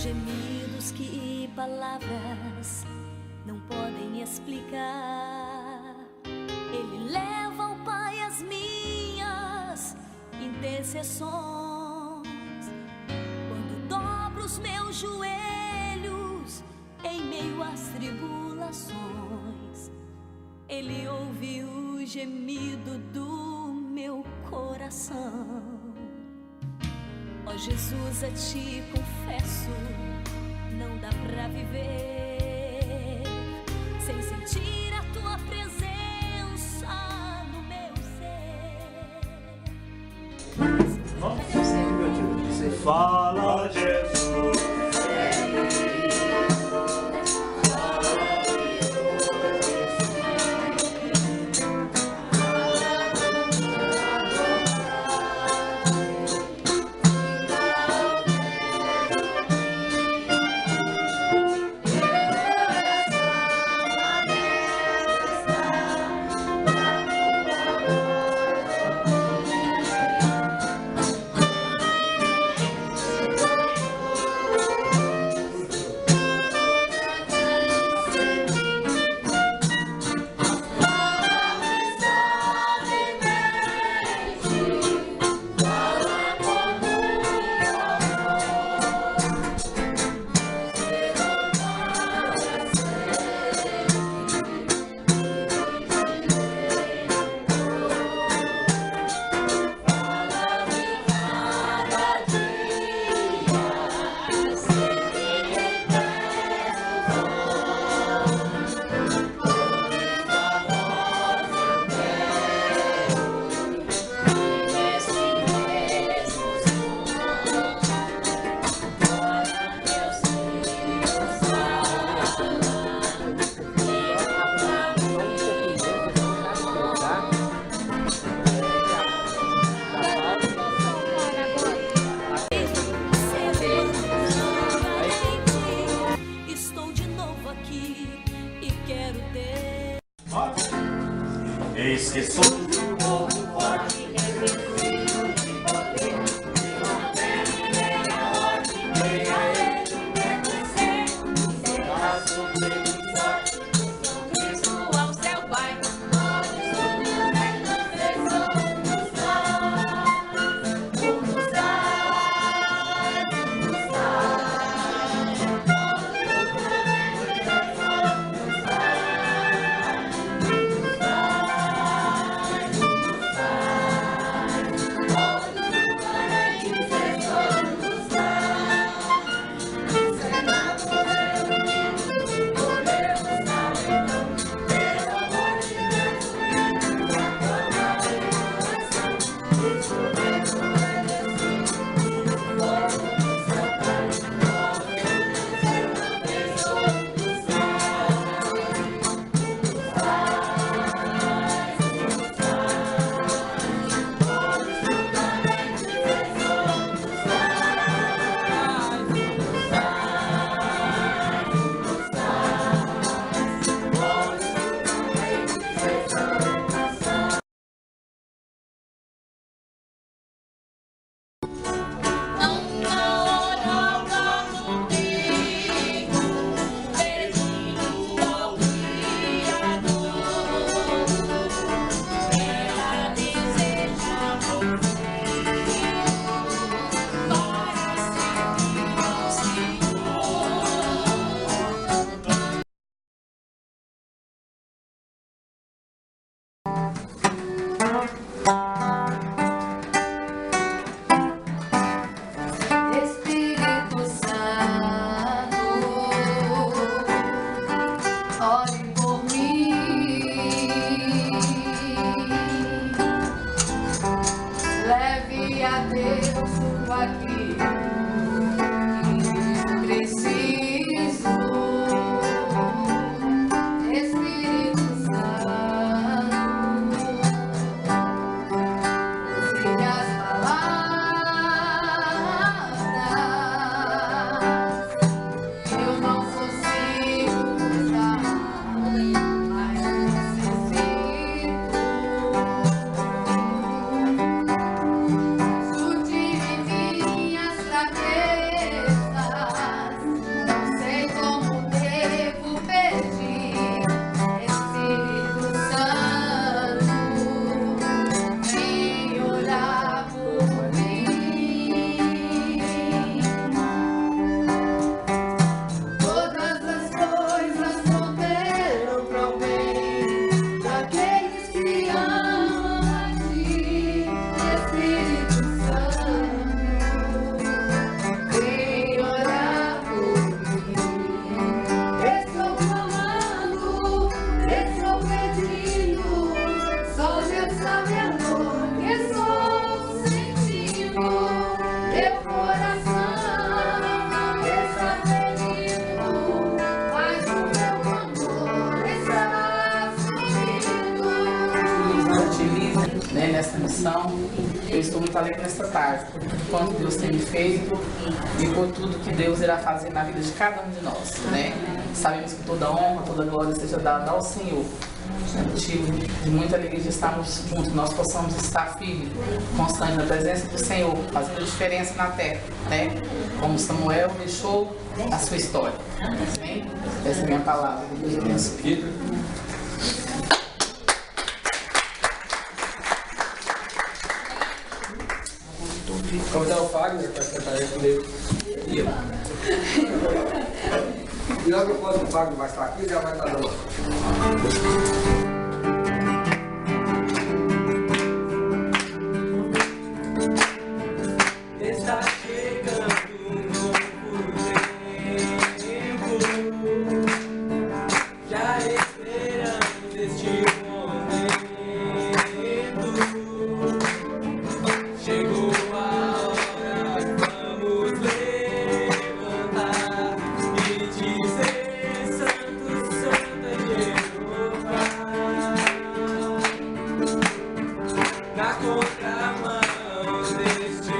gemidos que palavras não podem explicar. Ele leva ao Pai as minhas intercessões. Quando dobro os meus joelhos em meio às tribulações, Ele ouve o gemido do meu coração. Ó Jesus, a Ti confesso, não dá pra viver sem sentir a Tua presença no meu ser. Você fala, Jesus. Eis que sou um povo forte, revestido de poder. Uma terra ordem, venha ele pertencer. Será sobre sorte, sorriso ao seu Pai. Pode subir o reino, somos nós. Somos transmissão. Eu estou muito alegre nesta tarde, por tudo quanto Deus tem feito e por tudo que Deus irá fazer na vida de cada um de nós, né? Sabemos que toda honra, toda glória seja dada ao Senhor. É motivo de muita alegria de estarmos juntos, nós possamos estar firmes, constantes na presença do Senhor, fazendo diferença na terra, né? Como Samuel deixou a sua história. Amém? Essa é a minha palavra. Deus abençoe. Convidar o Fagner para cantar aí comigo. E logo após o Fagner vai estar aqui, já vai estar dando. Está chegando um novo tempo, já esperamos este momento. Chegou a hora, vamos levantar e dizer: Santo, Santo é Jeová. Na contramão deste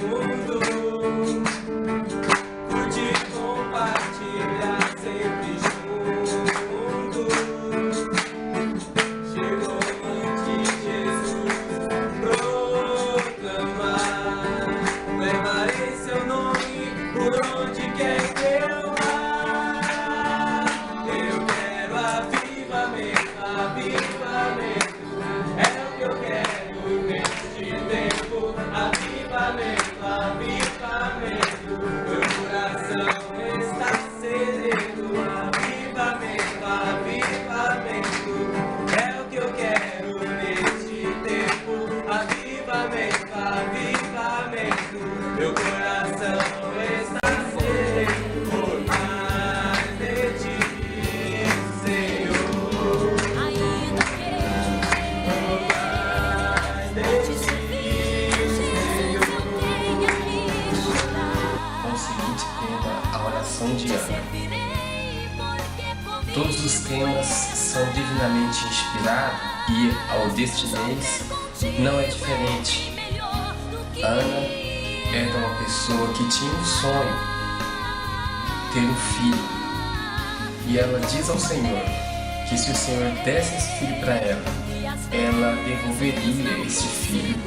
mundo, curte e compartilhar sempre juntos. Chegou de Jesus proclamar, levarei seu nome por onde quer que eu vá. Eu quero avivamento, avivamento, é o que eu quero neste tempo. Avivamento, avivamento, meu coração está sedento. Avivamento, avivamento, é o que eu quero neste tempo. Avivamento, avivamento, meu coração está sedento por mais de ti, Senhor. Ainda quero te servir, Jesus, eu tenho que chorar. Com o seguinte tema, a oração de Ana. Servirei porque comigo Todos os temas são divinamente inspirados e ao destinês não é diferente. melhor do que Ana era uma pessoa que tinha um sonho, ter um filho. E ela diz ao Senhor que se o Senhor desse esse filho para ela, ela devolveria esse filho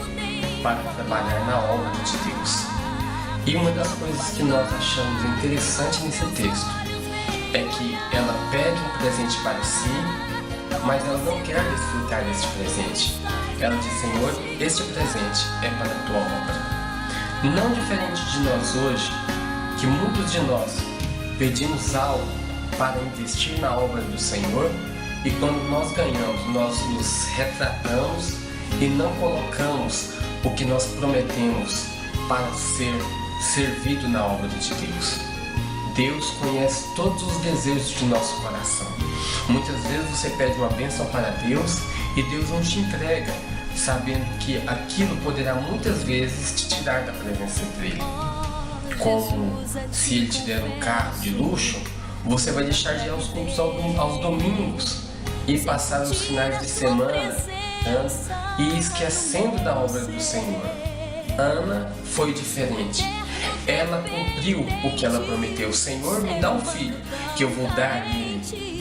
para trabalhar na obra de Deus. E uma das coisas que nós achamos interessante nesse texto é que ela pede um presente para si, mas ela não quer desfrutar desse presente. Ela diz: Senhor, este presente é para a tua obra. Não diferente de nós hoje, que muitos de nós pedimos algo para investir na obra do Senhor, e quando nós ganhamos, nós nos retratamos e não colocamos o que nós prometemos para ser servido na obra de Deus. Deus conhece todos os desejos de nosso coração. Muitas vezes você pede uma bênção para Deus e Deus não te entrega, sabendo que aquilo poderá muitas vezes te tirar da presença dele. Como se ele te der um carro de luxo, você vai deixar de ir aos cultos aos domingos e passar os finais de semana e esquecendo da obra do Senhor. Ana foi diferente. Ela cumpriu o que ela prometeu. Senhor, me dá um filho que eu vou dar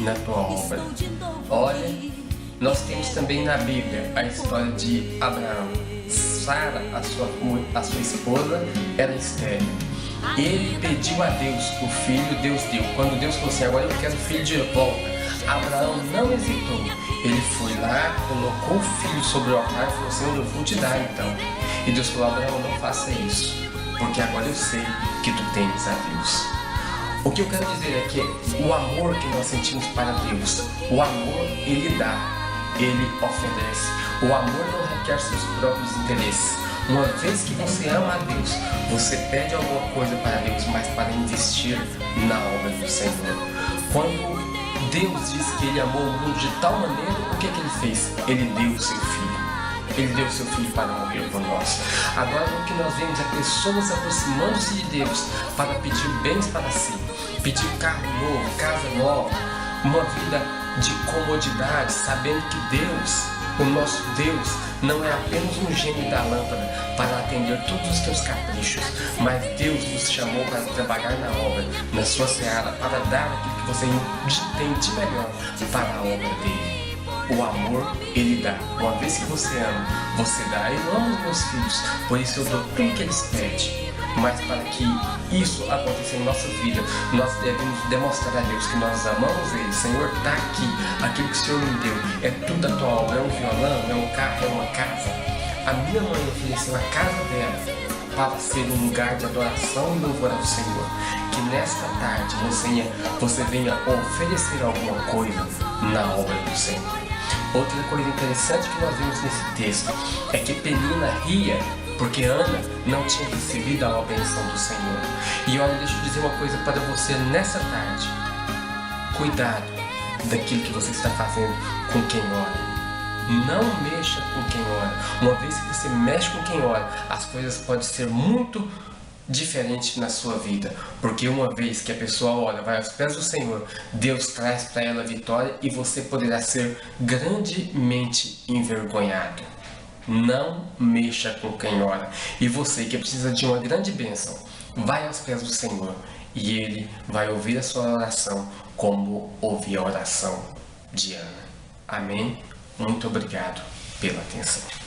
na tua obra. Olha, nós temos também na Bíblia a história de Abraão. Sara, a sua esposa, era estéril. Ele pediu a Deus o filho, Deus deu. Quando Deus falou assim: agora eu quero o filho de volta, Abraão não hesitou. Ele foi lá, colocou o filho sobre o altar e falou: Senhor, eu vou te dar então. E Deus falou: Abraão, não faça isso, porque agora eu sei que tu temes a Deus. O que eu quero dizer é que o amor que nós sentimos para Deus, o amor ele dá, ele oferece. O amor não requer seus próprios interesses. Uma vez que você ama a Deus, você pede alguma coisa para Deus, mas para investir na obra do Senhor. Quando Deus diz que Ele amou o mundo de tal maneira, o que Ele fez? Ele deu o seu filho. Ele deu o seu filho para morrer por nós. Agora o que nós vemos é pessoas aproximando-se de Deus para pedir bens para si, pedir carro novo, casa nova, uma vida de comodidade, sabendo que Deus O nosso Deus não é apenas um gênio da lâmpada para atender todos os teus caprichos, mas Deus nos chamou para trabalhar na obra, na sua seara, para dar aquilo que você tem de melhor para a obra dele. O amor, ele dá. Uma vez que você ama, você dá. Eu amo os meus filhos, por isso eu dou tudo que eles pedem. Mas para que isso aconteça em nossa vida, nós devemos demonstrar a Deus que nós amamos Ele. Senhor, está aqui. Aquilo que o Senhor me deu é tudo da tua obra. É um violão, é um carro, é uma casa. A minha mãe ofereceu a casa dela para ser um lugar de adoração e louvor ao Senhor. Que nesta tarde você venha oferecer alguma coisa na obra do Senhor. Outra coisa interessante que nós vemos nesse texto é que Penina ria porque Ana não tinha recebido a benção do Senhor. E olha, deixa eu dizer uma coisa para você nessa tarde. Cuidado daquilo que você está fazendo com quem ora. Não mexa com quem ora. Uma vez que você mexe com quem ora, as coisas podem ser muito diferentes na sua vida. Porque uma vez que a pessoa ora, vai aos pés do Senhor, Deus traz para ela vitória e você poderá ser grandemente envergonhado. Não mexa com quem ora. E você que precisa de uma grande bênção, vai aos pés do Senhor e Ele vai ouvir a sua oração como ouviu a oração de Ana. Amém? Muito obrigado pela atenção.